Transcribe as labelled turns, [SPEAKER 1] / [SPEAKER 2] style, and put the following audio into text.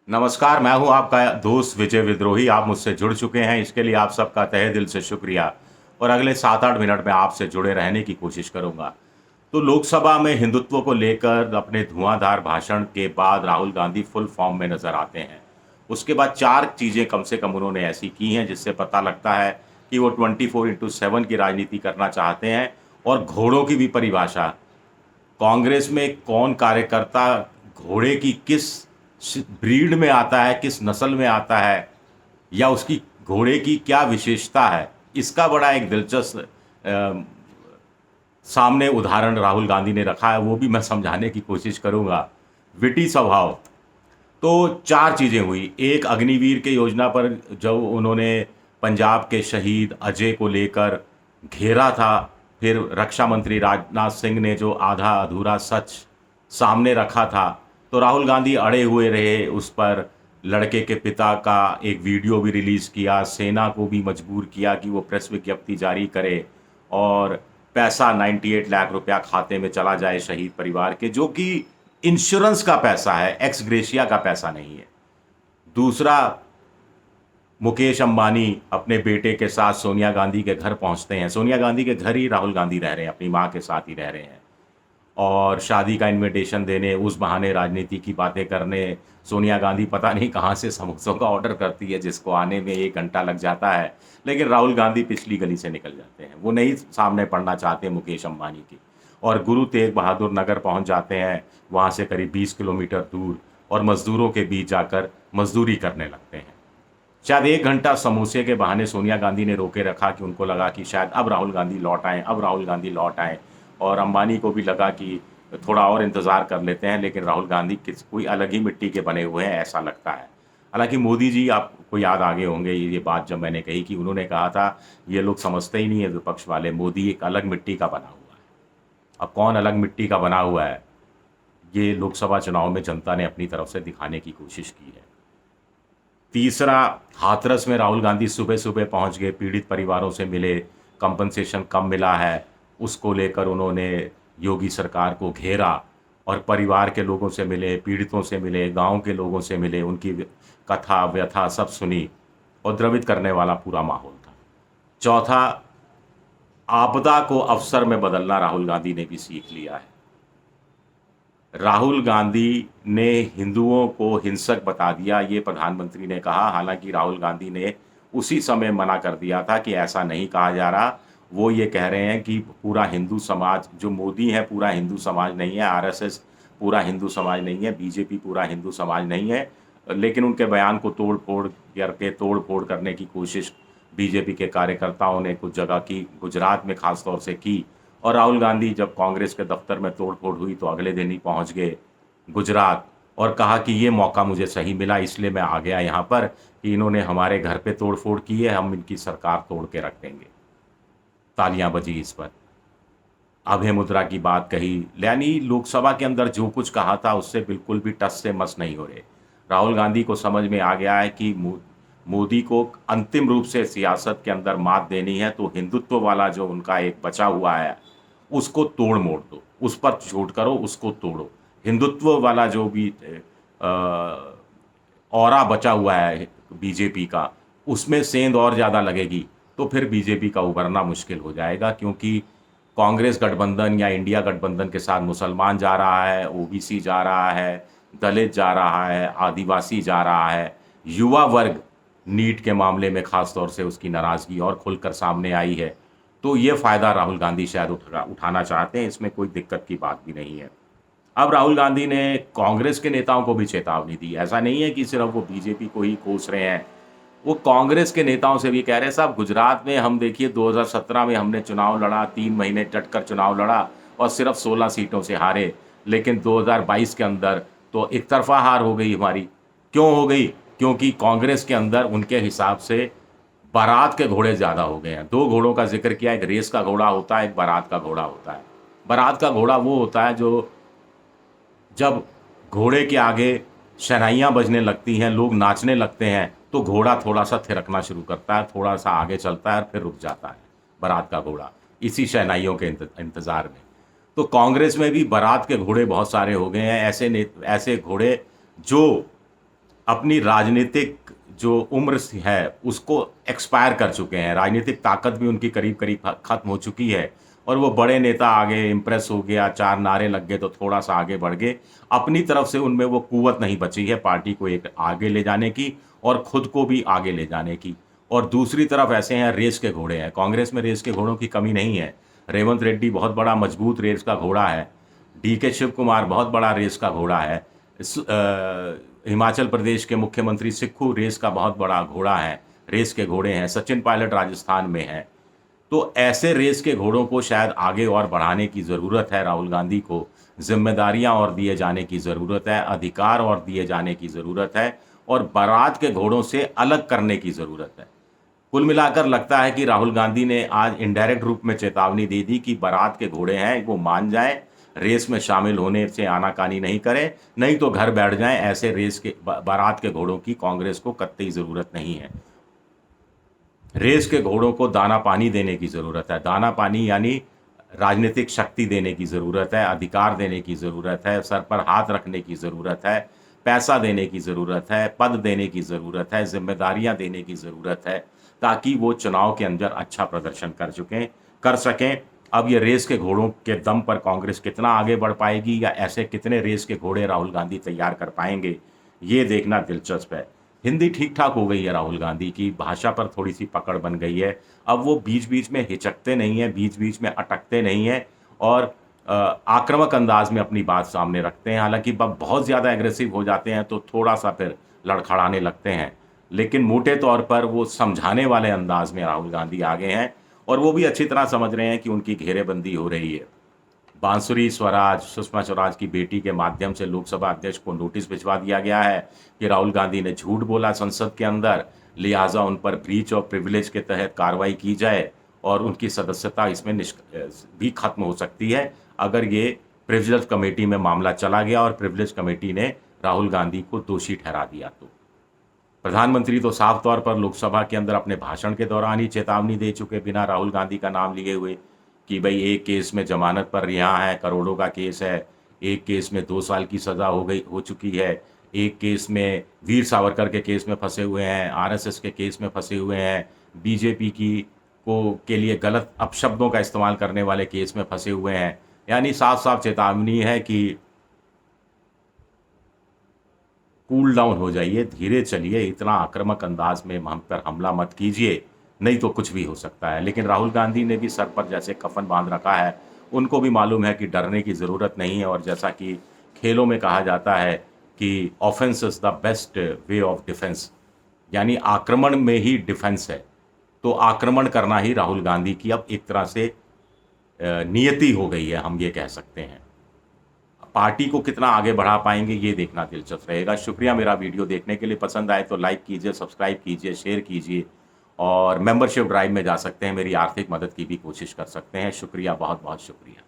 [SPEAKER 1] नमस्कार, मैं हूं आपका दोस्त विजय विद्रोही। आप मुझसे जुड़ चुके हैं, इसके लिए आप सबका तहे दिल से शुक्रिया। और अगले 7-8 मिनट में आपसे जुड़े रहने की कोशिश करूंगा। तो लोकसभा में हिंदुत्व को लेकर अपने धुआंधार भाषण के बाद राहुल गांधी फुल फॉर्म में नजर आते हैं। उसके बाद 4 चीजें कम से कम उन्होंने ऐसी की हैं जिससे पता लगता है कि वो 24/7 की राजनीति करना चाहते हैं। और घोड़ों की भी परिभाषा, कांग्रेस में कौन कार्यकर्ता घोड़े की किस ब्रीड में आता है, किस नस्ल में आता है, या उसकी घोड़े की क्या विशेषता है, इसका बड़ा एक दिलचस्प सामने उदाहरण राहुल गांधी ने रखा है। वो भी मैं समझाने की कोशिश करूंगा। विटी स्वभाव। तो 4 चीज़ें हुई। एक, अग्निवीर के योजना पर जब उन्होंने पंजाब के शहीद अजय को लेकर घेरा था, फिर रक्षा मंत्री राजनाथ सिंह ने जो आधा अधूरा सच सामने रखा था, तो राहुल गांधी अड़े हुए रहे उस पर। लड़के के पिता का एक वीडियो भी रिलीज़ किया, सेना को भी मजबूर किया कि वो प्रेस विज्ञप्ति जारी करे और पैसा 98 लाख रुपया खाते में चला जाए शहीद परिवार के, जो कि इंश्योरेंस का पैसा है, एक्स ग्रेशिया का पैसा नहीं है। दूसरा, मुकेश अंबानी अपने बेटे के साथ सोनिया गांधी के घर पहुंचते हैं। सोनिया गांधी के घर ही राहुल गांधी रह रहे हैं, अपनी मां के साथ ही रह रहे हैं। और शादी का इनविटेशन देने, उस बहाने राजनीति की बातें करने। सोनिया गांधी पता नहीं कहाँ से समोसों का ऑर्डर करती है जिसको आने में 1 घंटा लग जाता है, लेकिन राहुल गांधी पिछली गली से निकल जाते हैं। वो नहीं सामने पड़ना चाहते मुकेश अंबानी की। और गुरु तेग बहादुर नगर पहुंच जाते हैं, वहाँ से करीब 20 किलोमीटर दूर, और मजदूरों के बीच जाकर मजदूरी करने लगते हैं। शायद 1 घंटा समोसे के बहाने सोनिया गांधी ने रोके रखा कि उनको लगा कि शायद अब राहुल गांधी लौट आएँ, अब राहुल गांधी लौट आएँ। और अंबानी को भी लगा कि थोड़ा और इंतज़ार कर लेते हैं, लेकिन राहुल गांधी कोई अलग ही मिट्टी के बने हुए हैं, ऐसा लगता है। हालांकि मोदी जी, आपको याद आगे होंगे ये बात जब मैंने कही कि उन्होंने कहा था ये लोग समझते ही नहीं है विपक्ष वाले, मोदी एक अलग मिट्टी का बना हुआ है। अब कौन अलग मिट्टी का बना हुआ है, ये लोकसभा चुनाव में जनता ने अपनी तरफ से दिखाने की कोशिश की है। तीसरा, हाथरस में राहुल गांधी सुबह सुबह पहुंच गए, पीड़ित परिवारों से मिले, कंपनसेशन कम मिला है उसको लेकर उन्होंने योगी सरकार को घेरा, और परिवार के लोगों से मिले, पीड़ितों से मिले, गांव के लोगों से मिले, उनकी कथा व्यथा सब सुनी, और द्रवित करने वाला पूरा माहौल था। चौथा, आपदा को अवसर में बदलना राहुल गांधी ने भी सीख लिया है। राहुल गांधी ने हिंदुओं को हिंसक बता दिया, ये प्रधानमंत्री ने कहा। हालांकि राहुल गांधी ने उसी समय मना कर दिया था कि ऐसा नहीं कहा जा रहा। वो ये कह रहे हैं कि पूरा हिंदू समाज, जो मोदी है पूरा हिंदू समाज नहीं है, आरएसएस पूरा हिंदू समाज नहीं है, बीजेपी पूरा हिंदू समाज नहीं है। लेकिन उनके बयान को तोड़ फोड़ करने की कोशिश बीजेपी के कार्यकर्ताओं ने कुछ जगह की, गुजरात में खास तौर से की। और राहुल गांधी जब कांग्रेस के दफ्तर में तोड़फोड़ हुई तो अगले दिन ही पहुंच गए गुजरात, और कहा कि ये मौका मुझे सही मिला, इसलिए मैं आ गया यहाँ पर कि इन्होंने हमारे घर पे तोड़फोड़ की है, हम इनकी सरकार तोड़ के रख देंगे। तालियां बजी इस पर। अभय मुद्रा की बात कही, यानी लोकसभा के अंदर जो कुछ कहा था उससे बिल्कुल भी टस से मस नहीं हो रहे। राहुल गांधी को समझ में आ गया है कि मोदी को अंतिम रूप से सियासत के अंदर मात देनी है, तो हिंदुत्व वाला जो उनका एक बचा हुआ है उसको तोड़ मोड़ दो, उस पर छूट करो, उसको तोड़ो। हिंदुत्व वाला जो भी औरा बचा हुआ है बीजेपी का, उसमें सेंध और ज़्यादा लगेगी, तो फिर बीजेपी का उभरना मुश्किल हो जाएगा। क्योंकि कांग्रेस गठबंधन या इंडिया गठबंधन के साथ मुसलमान जा रहा है, ओबीसी जा रहा है, दलित जा रहा है, आदिवासी जा रहा है, युवा वर्ग नीट के मामले में खास तौर से उसकी नाराज़गी और खुलकर सामने आई है। तो ये फ़ायदा राहुल गांधी शायद उठाना चाहते हैं, इसमें कोई दिक्कत की बात भी नहीं है। अब राहुल गांधी ने कांग्रेस के नेताओं को भी चेतावनी दी। ऐसा नहीं है कि सिर्फ वो बीजेपी को ही कोस रहे हैं, वो कांग्रेस के नेताओं से भी कह रहे हैं, साहब गुजरात में हम देखिए 2017 में हमने चुनाव लड़ा, 3 महीने डटकर चुनाव लड़ा और सिर्फ 16 सीटों से हारे। लेकिन 2022 के अंदर तो एक तरफा हार हो गई हमारी। क्यों हो गई? क्योंकि कांग्रेस के अंदर उनके हिसाब से बारात के घोड़े ज़्यादा हो गए हैं। 2 घोड़ों का जिक्र किया, एक रेस का घोड़ा होता है, एक बारात का घोड़ा होता है। बारात का घोड़ा वो होता है जो जब घोड़े के आगे शहनाइयाँ बजने लगती हैं, लोग नाचने लगते हैं, तो घोड़ा थोड़ा-सा थिरकना शुरू करता है, थोड़ा-सा आगे चलता है और फिर रुक जाता है, बारात का घोड़ा, इसी शहनाइयों के इंतज़ार में। तो कांग्रेस में भी बारात के घोड़े बहुत सारे हो गए हैं, ऐसे घोड़े जो अपनी राजनीतिक जो उम्र है उसको एक्सपायर कर चुके हैं। राजनीतिक ताकत भी उनकी करीब करीब खत्म हो चुकी है और वो बड़े नेता आगे इम्प्रेस हो गया, 4 नारे लग गए तो थोड़ा-सा आगे बढ़ गए। अपनी तरफ से उनमें वो कुव्वत नहीं बची है पार्टी को एक आगे ले जाने की और खुद को भी आगे ले जाने की। और दूसरी तरफ ऐसे हैं रेस के घोड़े हैं। कांग्रेस में रेस के घोड़ों की कमी नहीं है। रेवंत रेड्डी बहुत बड़ा मजबूत रेस का घोड़ा है। डीके शिव कुमार बहुत बड़ा रेस का घोड़ा है। हिमाचल प्रदेश के मुख्यमंत्री सिक्खू रेस का बहुत बड़ा घोड़ा है, रेस के घोड़े हैं। सचिन पायलट राजस्थान में है। तो ऐसे रेस के घोड़ों को शायद आगे और बढ़ाने की ज़रूरत है। राहुल गांधी को जिम्मेदारियां और दिए जाने की ज़रूरत है, अधिकार और दिए जाने की ज़रूरत है और बारात के घोड़ों से अलग करने की ज़रूरत है। कुल मिलाकर लगता है कि राहुल गांधी ने आज इनडायरेक्ट रूप में चेतावनी दे दी कि बारात के घोड़े हैं वो मान जाएं, रेस में शामिल होने से आनाकानी नहीं करें, नहीं तो घर बैठ जाएं। ऐसे रेस के बारात के घोड़ों की कांग्रेस को कतई ज़रूरत नहीं है। रेस के घोड़ों को दाना पानी देने की ज़रूरत है। दाना पानी यानी राजनीतिक शक्ति देने की ज़रूरत है, अधिकार देने की ज़रूरत है, सर पर हाथ रखने की ज़रूरत है, पैसा देने की ज़रूरत है, पद देने की ज़रूरत है, जिम्मेदारियां देने की ज़रूरत है, ताकि वो चुनाव के अंदर अच्छा प्रदर्शन कर सकें। अब ये रेस के घोड़ों के दम पर कांग्रेस कितना आगे बढ़ पाएगी या ऐसे कितने रेस के घोड़े राहुल गांधी तैयार कर पाएंगे, ये देखना दिलचस्प है। हिंदी ठीक-ठाक हो गई है राहुल गांधी की, भाषा पर थोड़ी-सी पकड़ बन गई है। अब वो बीच-बीच में हिचकते नहीं हैं, बीच-बीच में अटकते नहीं हैं और आक्रामक अंदाज में अपनी बात सामने रखते हैं। हालाँकि बहुत ज़्यादा एग्रेसिव हो जाते हैं तो थोड़ा-सा फिर लड़खड़ाने लगते हैं। लेकिन मोटे तौर पर वो समझाने वाले अंदाज में राहुल गांधी आगे हैं और वो भी अच्छी तरह समझ रहे हैं कि उनकी घेरेबंदी हो रही है। बांसुरी स्वराज, सुषमा स्वराज की बेटी के माध्यम से लोकसभा अध्यक्ष को नोटिस भिजवा दिया गया है कि राहुल गांधी ने झूठ बोला संसद के अंदर, लिहाजा उन पर ब्रीच ऑफ प्रिविलेज के तहत कार्रवाई की जाए और उनकी सदस्यता इसमें भी खत्म हो सकती है अगर ये प्रिविलेज कमेटी में मामला चला गया और प्रिविलेज कमेटी ने राहुल गांधी को दोषी ठहरा दिया। तो प्रधानमंत्री तो साफ तौर पर लोकसभा के अंदर अपने भाषण के दौरान ही चेतावनी दे चुके बिना राहुल गांधी का नाम लिए हुए कि भाई एक केस में जमानत पर रिहा है, करोड़ों का केस है, एक केस में 2 साल की सज़ा हो चुकी है, एक केस में वीर सावरकर के केस में फंसे हुए हैं, आरएसएस के केस में फंसे हुए हैं, बीजेपी के लिए गलत अपशब्दों का इस्तेमाल करने वाले केस में फंसे हुए हैं। यानी साफ-साफ चेतावनी है कि कूल डाउन हो जाइए, धीरे चलिए, इतना आक्रामक अंदाज में हम पर हमला मत कीजिए, नहीं तो कुछ भी हो सकता है। लेकिन राहुल गांधी ने भी सर पर जैसे कफन बांध रखा है, उनको भी मालूम है कि डरने की ज़रूरत नहीं है और जैसा कि खेलों में कहा जाता है कि offence is the best way of defence, यानी आक्रमण में ही डिफेंस है। तो आक्रमण करना ही राहुल गांधी की अब एक तरह से नियति हो गई है, हम ये कह सकते हैं। पार्टी को कितना आगे बढ़ा पाएंगे ये देखना दिलचस्प रहेगा। शुक्रिया मेरा वीडियो देखने के लिए। पसंद आए तो लाइक कीजिए, सब्सक्राइब कीजिए, शेयर कीजिए और मेंबरशिप ड्राइव में जा सकते हैं, मेरी आर्थिक मदद की भी कोशिश कर सकते हैं। शुक्रिया, बहुत बहुत शुक्रिया।